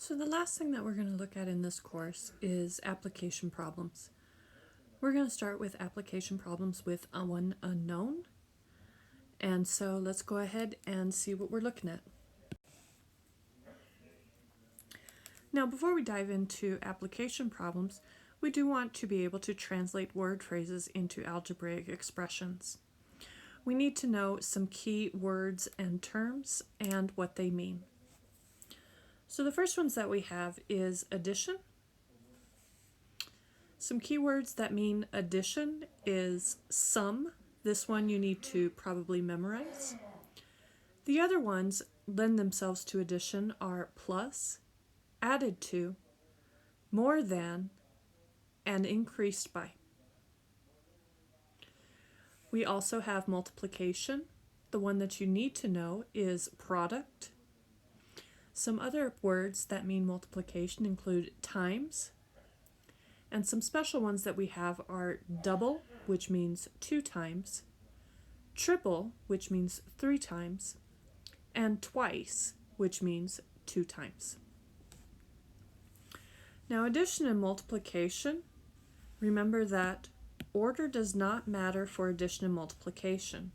So the last thing that we're going to look at in this course is application problems. We're going to start with application problems with one unknown. And so let's go ahead and see what we're looking at. Now, before we dive into application problems, we do want to be able to translate word phrases into algebraic expressions. We need to know some key words and terms and what they mean. So the first ones that we have is addition. Some keywords that mean addition is sum. This one you need to probably memorize. The other ones lend themselves to addition are plus, added to, more than, and increased by. We also have multiplication. The one that you need to know is product. Some other words that mean multiplication include times. And some special ones that we have are double, which means 2 times, triple, which means 3 times, and twice, which means 2 times. Now, addition and multiplication, remember that order does not matter for addition and multiplication.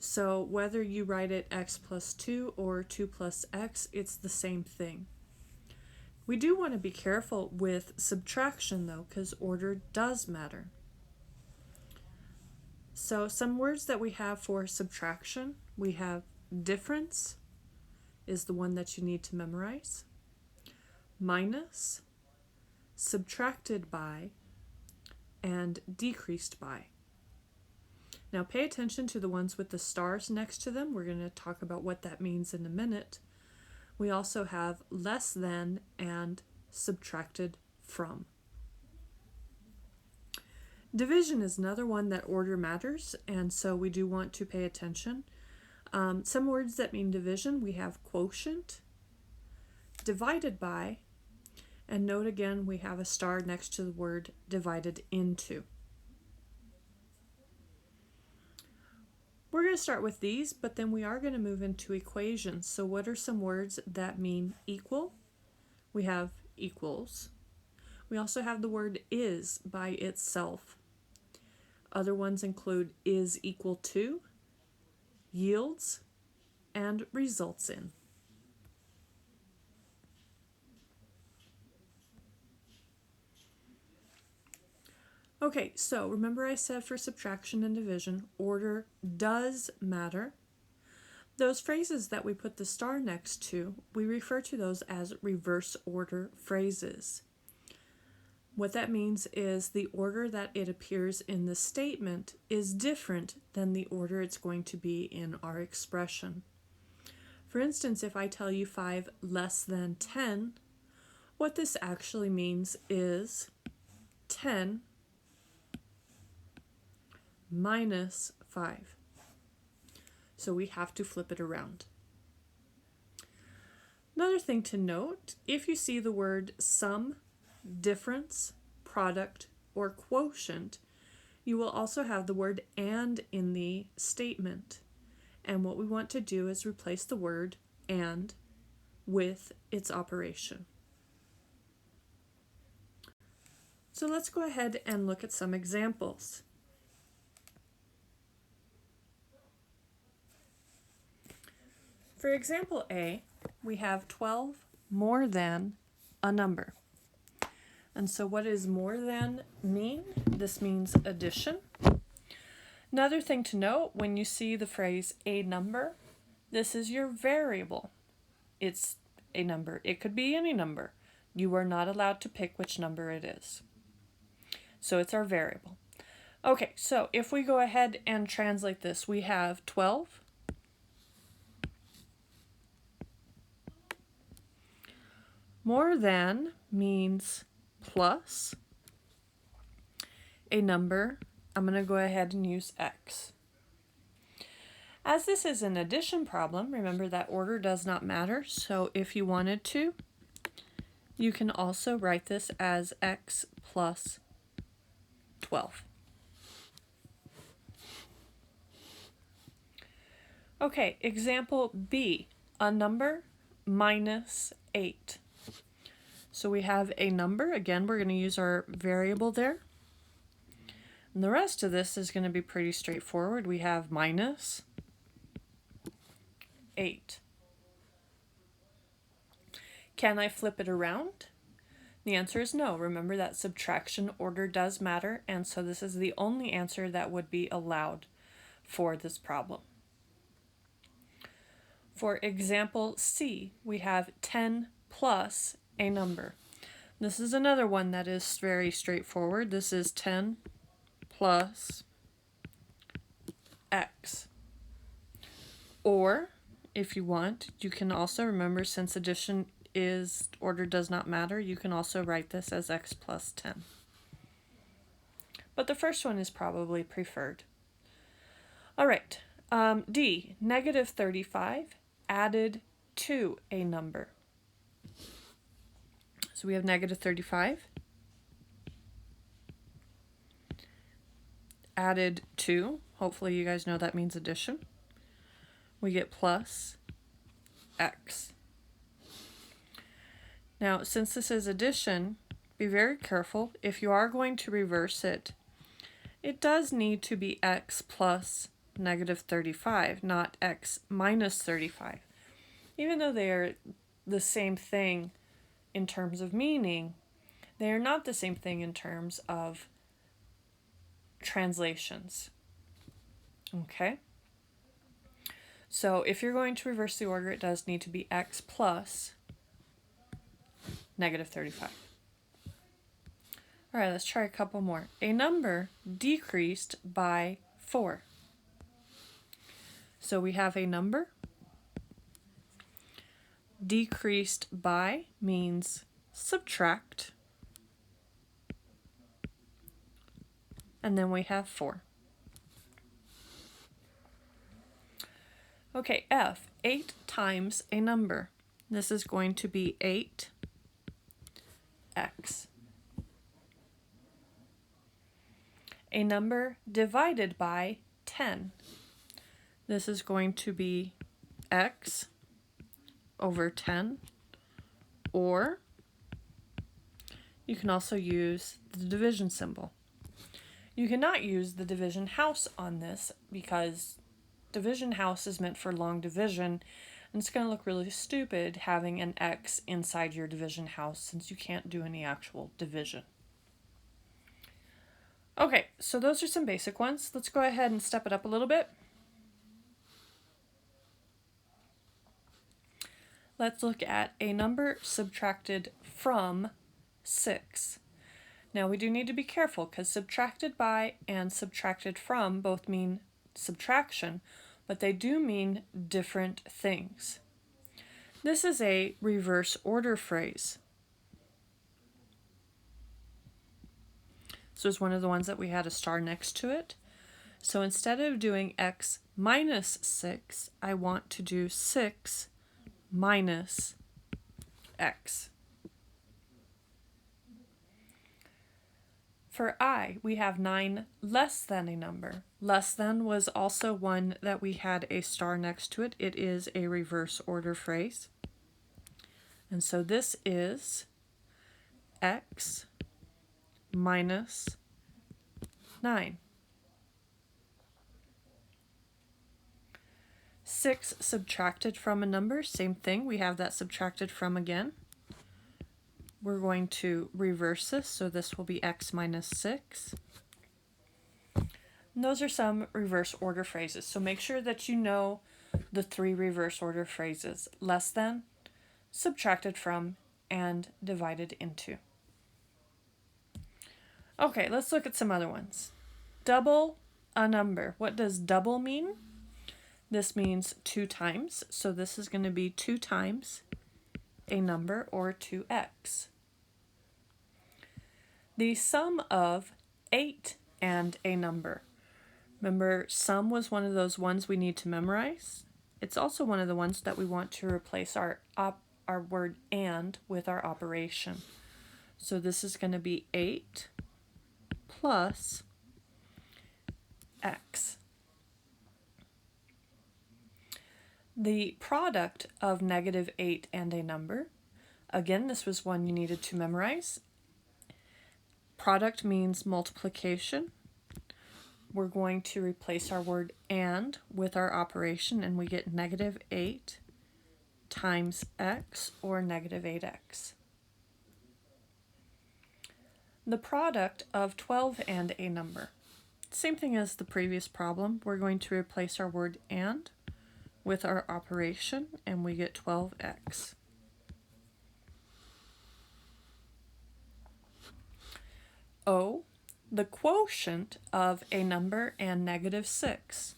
So whether you write it x plus 2 or 2 plus x, it's the same thing. We do want to be careful with subtraction though, because order does matter. So some words that we have for subtraction, we have difference is the one that you need to memorize, minus, subtracted by, and decreased by. Now pay attention to the ones with the stars next to them. We're going to talk about what that means in a minute. We also have less than and subtracted from. Division is another one that order matters, and so we do want to pay attention. Some words that mean division, we have quotient, divided by, and note again we have a star next to the word divided into. We're going to start with these, but then we are going to move into equations. So what are some words that mean equal? We have equals. We also have the word is by itself. Other ones include is equal to, yields, and results in. Okay, so remember I said for subtraction and division, order does matter. Those phrases that we put the star next to, we refer to those as reverse order phrases. What that means is the order that it appears in the statement is different than the order it's going to be in our expression. For instance, if I tell you 5 less than 10, what this actually means is 10 minus 5. So we have to flip it around. Another thing to note, if you see the word sum, difference, product, or quotient, you will also have the word and in the statement. And what we want to do is replace the word and with its operation. So let's go ahead and look at some examples. For example A, we have 12 more than a number. And so what does more than mean? This means addition. Another thing to note, when you see the phrase a number, this is your variable. It's a number. It could be any number. You are not allowed to pick which number it is. So it's our variable. Okay, so if we go ahead and translate this, we have 12 more than means plus a number. I'm going to go ahead and use x. As this is an addition problem, remember that order does not matter. So if you wanted to, you can also write this as x plus 12. Okay, example B, a number minus 8. So we have a number. Again, we're going to use our variable there. And the rest of this is going to be pretty straightforward. We have minus 8. Can I flip it around? The answer is no. Remember that subtraction order does matter, and so this is the only answer that would be allowed for this problem. For example C, we have 10 plus a number. This is another one that is very straightforward. This is 10 plus x. Or, if you want, you can also remember, since addition is order does not matter, you can also write this as x plus 10. But the first one is probably preferred. All right, D, negative 35 added to a number. So we have negative 35 added to, hopefully you guys know that means addition. We get plus x. Now, since this is addition, be very careful. If you are going to reverse it, it does need to be x plus negative 35, not x minus 35. Even though they are the same thing in terms of meaning, they are not the same thing in terms of translations. Okay? So if you're going to reverse the order, it does need to be x plus negative 35. All right, let's try a couple more. A number decreased by 4. So we have a number. Decreased by means subtract. And then we have 4. Okay, F, 8 times a number. This is going to be 8x. A number divided by 10. This is going to be x over 10, or you can also use the division symbol. You cannot use the division house on this because division house is meant for long division, and it's going to look really stupid having an x inside your division house since you can't do any actual division. Okay, so those are some basic ones. Let's go ahead and step it up a little bit. Let's look at a number subtracted from 6. Now we do need to be careful because subtracted by and subtracted from both mean subtraction, but they do mean different things. This is a reverse order phrase. So it's one of the ones that we had a star next to it. So instead of doing x minus 6, I want to do 6 minus x. For I, we have 9 less than a number. Less than was also one that we had a star next to it. It is a reverse order phrase. And so this is x minus 9. 6 subtracted from a number, same thing. We have that subtracted from again. We're going to reverse this, so this will be x minus 6. And those are some reverse order phrases. So make sure that you know the 3 reverse order phrases: less than, subtracted from, and divided into. Okay, let's look at some other ones. Double a number. What does double mean? This means 2 times, so this is going to be 2 times a number, or 2x. The sum of 8 and a number. Remember, sum was one of those ones we need to memorize. It's also one of the ones that we want to replace our word and with our operation. So this is going to be 8 plus x. The product of negative 8 and a number. Again, this was one you needed to memorize. Product means multiplication. We're going to replace our word and with our operation, and we get negative 8 times x, or negative 8x. The product of 12 and a number. Same thing as the previous problem. We're going to replace our word and with our operation, and we get 12x. O, the quotient of a number and negative 6.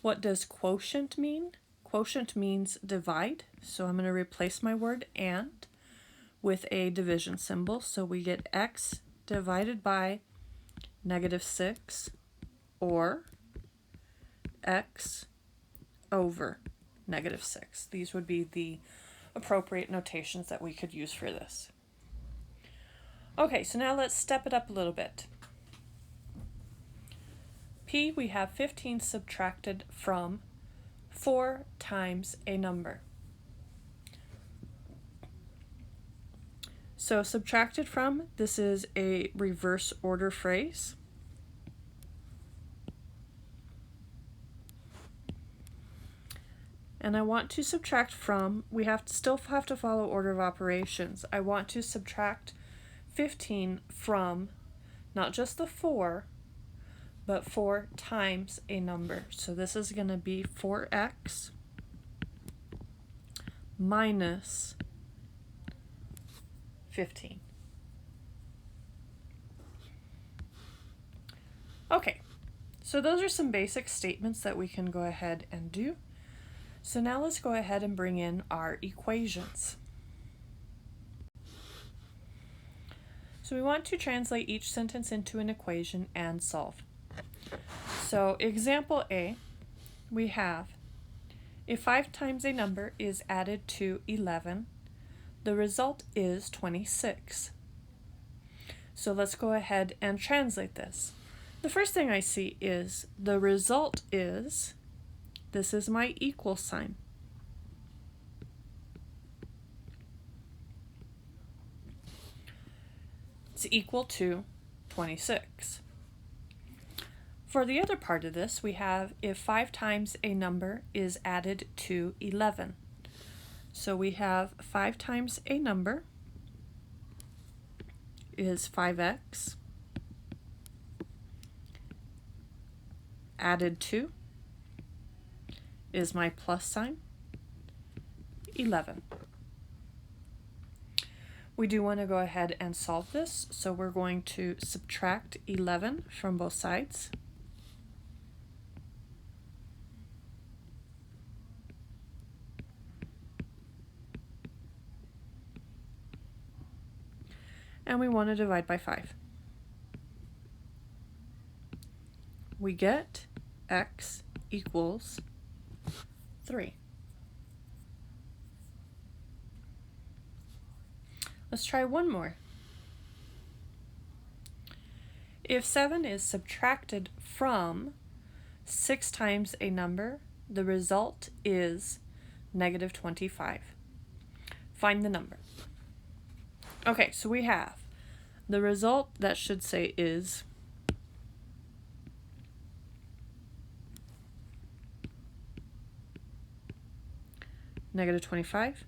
What does quotient mean? Quotient means divide, so I'm going to replace my word and with a division symbol, so we get x divided by negative 6, or x over negative 6. These would be the appropriate notations that we could use for this. Okay, so now let's step it up a little bit. P, we have 15 subtracted from 4 times a number. So subtracted from, this is a reverse order phrase. And I want to subtract from, we still have to follow order of operations. I want to subtract 15 from not just the 4, but 4 times a number. So this is going to be 4x minus 15. Okay, so those are some basic statements that we can go ahead and do. So now let's go ahead and bring in our equations. So we want to translate each sentence into an equation and solve. So example A, we have, if 5 times a number is added to 11, the result is 26. So let's go ahead and translate this. The first thing I see is the result is, this is my equal sign. It's equal to 26. For the other part of this, we have if 5 times a number is added to 11. So we have 5 times a number is 5x added to is my plus sign, 11. We do want to go ahead and solve this, so we're going to subtract 11 from both sides. And we want to divide by 5. We get x equals 3. Let's try one more. If 7 is subtracted from 6 times a number, the result is negative 25. Find the number. Okay, so we have the result, that should say is negative 25.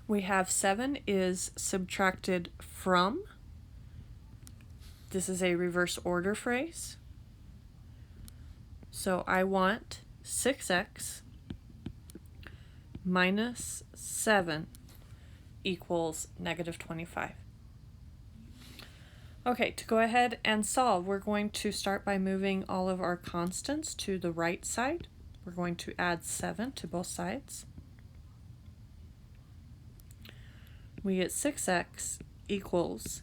We have 7 is subtracted from. This is a reverse order phrase. So I want 6x minus 7 equals negative 25. Okay, to go ahead and solve, we're going to start by moving all of our constants to the right side. We're going to add 7 to both sides. We get 6x equals,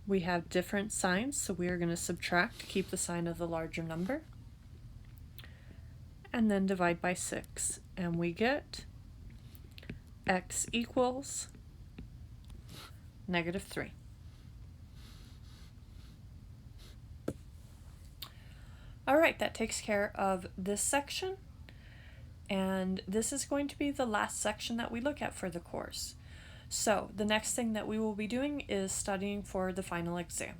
we have different signs, so we are going to subtract to keep the sign of the larger number, and then divide by 6, and we get x equals negative 3. All right, that takes care of this section. And this is going to be the last section that we look at for the course. So the next thing that we will be doing is studying for the final exam.